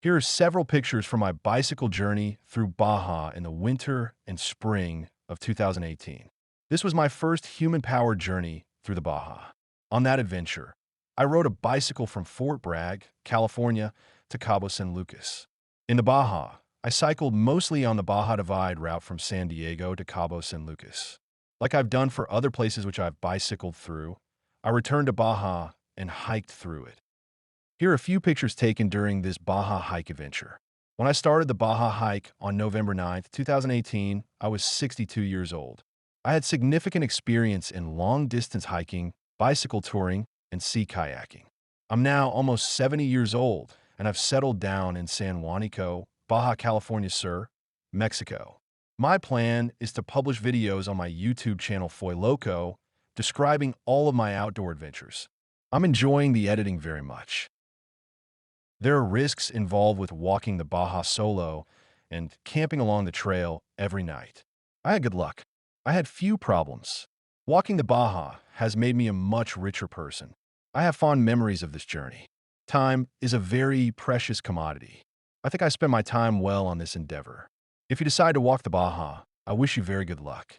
Here are several pictures from my bicycle journey through Baja in the winter and spring of 2018. This was my first human-powered journey through the Baja. On that adventure, I rode a bicycle from Fort Bragg, California, to Cabo San Lucas. In the Baja, I cycled mostly on the Baja Divide route from San Diego to Cabo San Lucas. Like I've done for other places which I've bicycled through, I returned to Baja and hiked through it. Here are a few pictures taken during this Baja hike adventure. When I started the Baja hike on November 9th, 2018, I was 62 years old. I had significant experience in long-distance hiking, bicycle touring, and sea kayaking. I'm now almost 70 years old, and I've settled down in San Juanico, Baja California Sur, Mexico. My plan is to publish videos on my YouTube channel Foy Loco describing all of my outdoor adventures. I'm enjoying the editing very much. There are risks involved with walking the Baja solo and camping along the trail every night. I had good luck. I had few problems. Walking the Baja has made me a much richer person. I have fond memories of this journey. Time is a very precious commodity. I think I spent my time well on this endeavor. If you decide to walk the Baja, I wish you very good luck.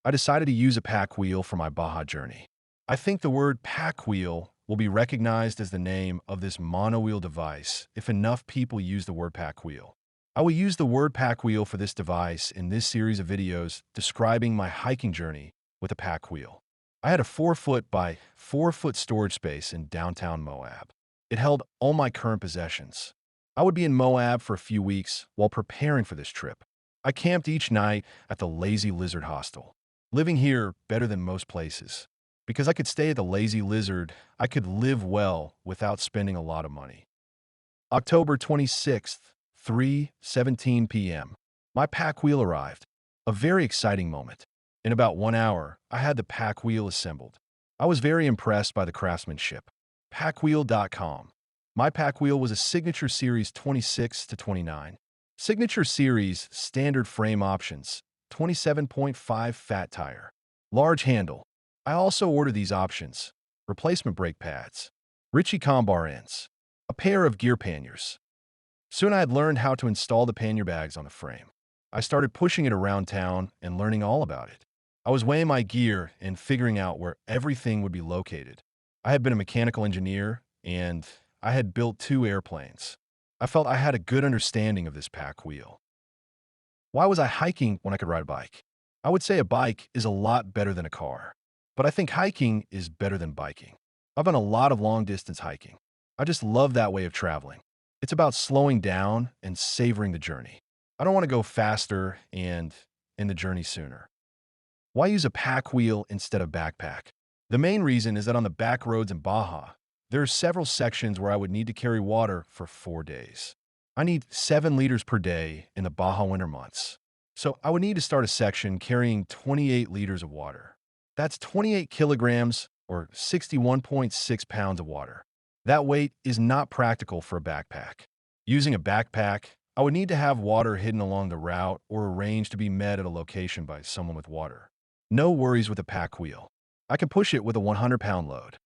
I decided to use a pack wheel for my Baja journey. I think the word pack wheel will be recognized as the name of this monowheel device if enough people use the word pack wheel. I will use the word pack wheel for this device in this series of videos describing my hiking journey with a pack wheel. I had a 4-foot by 4-foot storage space in downtown Moab. It held all my current possessions. I would be in Moab for a few weeks while preparing for this trip. I camped each night at the Lazy Lizard Hostel, living here better than most places. Because I could stay at the Lazy Lizard, I could live well without spending a lot of money. October 26th, 3:17 p.m. My pack wheel arrived. A very exciting moment. In about 1 hour, I had the pack wheel assembled. I was very impressed by the craftsmanship. Packwheel.com. My pack wheel was a Signature Series 26 to 29. Signature Series standard frame options, 27.5 fat tire, large handle. I also ordered these options: replacement brake pads, Ritchie combar ends, a pair of gear panniers. Soon I had learned how to install the pannier bags on the frame. I started pushing it around town and learning all about it. I was weighing my gear and figuring out where everything would be located. I had been a mechanical engineer, and I had built 2 airplanes. I felt I had a good understanding of this pack wheel. Why was I hiking when I could ride a bike? I would say a bike is a lot better than a car. But I think hiking is better than biking. I've done a lot of long-distance hiking. I just love that way of traveling. It's about slowing down and savoring the journey. I don't want to go faster and end the journey sooner. Why use a pack wheel instead of backpack? The main reason is that on the back roads in Baja, there are several sections where I would need to carry water for 4 days. I need 7 liters per day in the Baja winter months. So I would need to start a section carrying 28 liters of water. That's 28 kilograms or 61.6 pounds of water. That weight is not practical for a backpack. Using a backpack, I would need to have water hidden along the route or arranged to be met at a location by someone with water. No worries with a pack wheel. I can push it with a 100-pound load.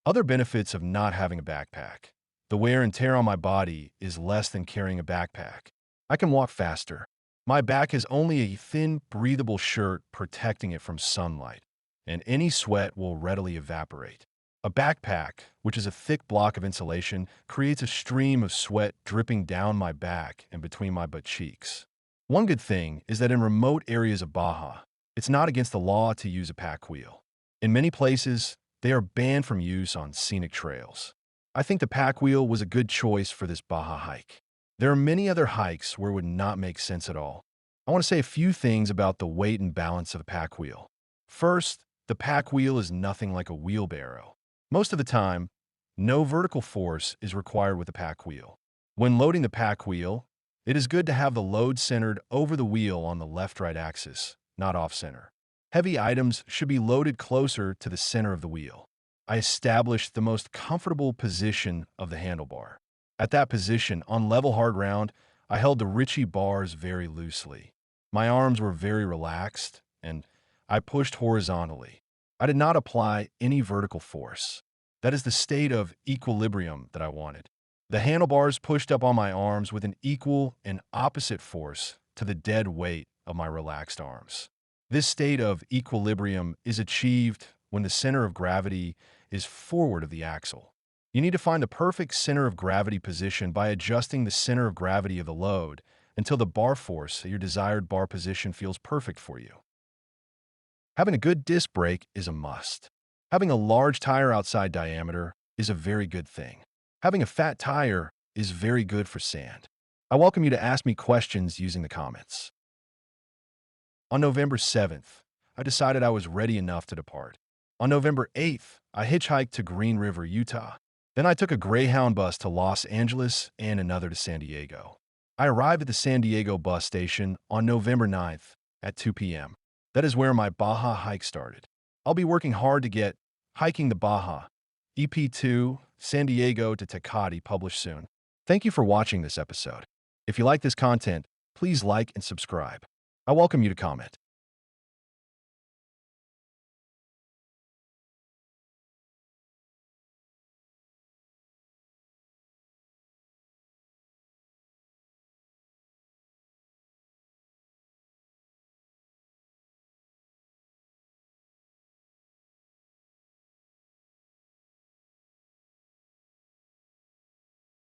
Other benefits of not having a backpack. The wear and tear on my body is less than carrying a backpack. I can walk faster. My back has only a thin, breathable shirt protecting it from sunlight, and any sweat will readily evaporate. A backpack, which is a thick block of insulation, creates a stream of sweat dripping down my back and between my butt cheeks. One good thing is that in remote areas of Baja, it's not against the law to use a pack wheel. In many places, they are banned from use on scenic trails. I think the pack wheel was a good choice for this Baja hike. There are many other hikes where it would not make sense at all. I want to say a few things about the weight and balance of a pack wheel. First, the pack wheel is nothing like a wheelbarrow. Most of the time, no vertical force is required with a pack wheel. When loading the pack wheel, it is good to have the load centered over the wheel on the left-right axis, not off-center. Heavy items should be loaded closer to the center of the wheel. I established the most comfortable position of the handlebar. At that position, on level hard ground, I held the Ritchie bars very loosely. My arms were very relaxed, and I pushed horizontally. I did not apply any vertical force. That is the state of equilibrium that I wanted. The handlebars pushed up on my arms with an equal and opposite force to the dead weight of my relaxed arms. This state of equilibrium is achieved when the center of gravity is forward of the axle. You need to find the perfect center of gravity position by adjusting the center of gravity of the load until the bar force at your desired bar position feels perfect for you. Having a good disc brake is a must. Having a large tire outside diameter is a very good thing. Having a fat tire is very good for sand. I welcome you to ask me questions using the comments. On November 7th, I decided I was ready enough to depart. On November 8th, I hitchhiked to Green River, Utah. Then I took a Greyhound bus to Los Angeles and another to San Diego. I arrived at the San Diego bus station on November 9th at 2 p.m. That is where my Baja hike started. I'll be working hard to get Hiking the Baja, Ep.2, San Diego to Tecate published soon. Thank you for watching this episode. If you like this content, please like and subscribe. I welcome you to comment.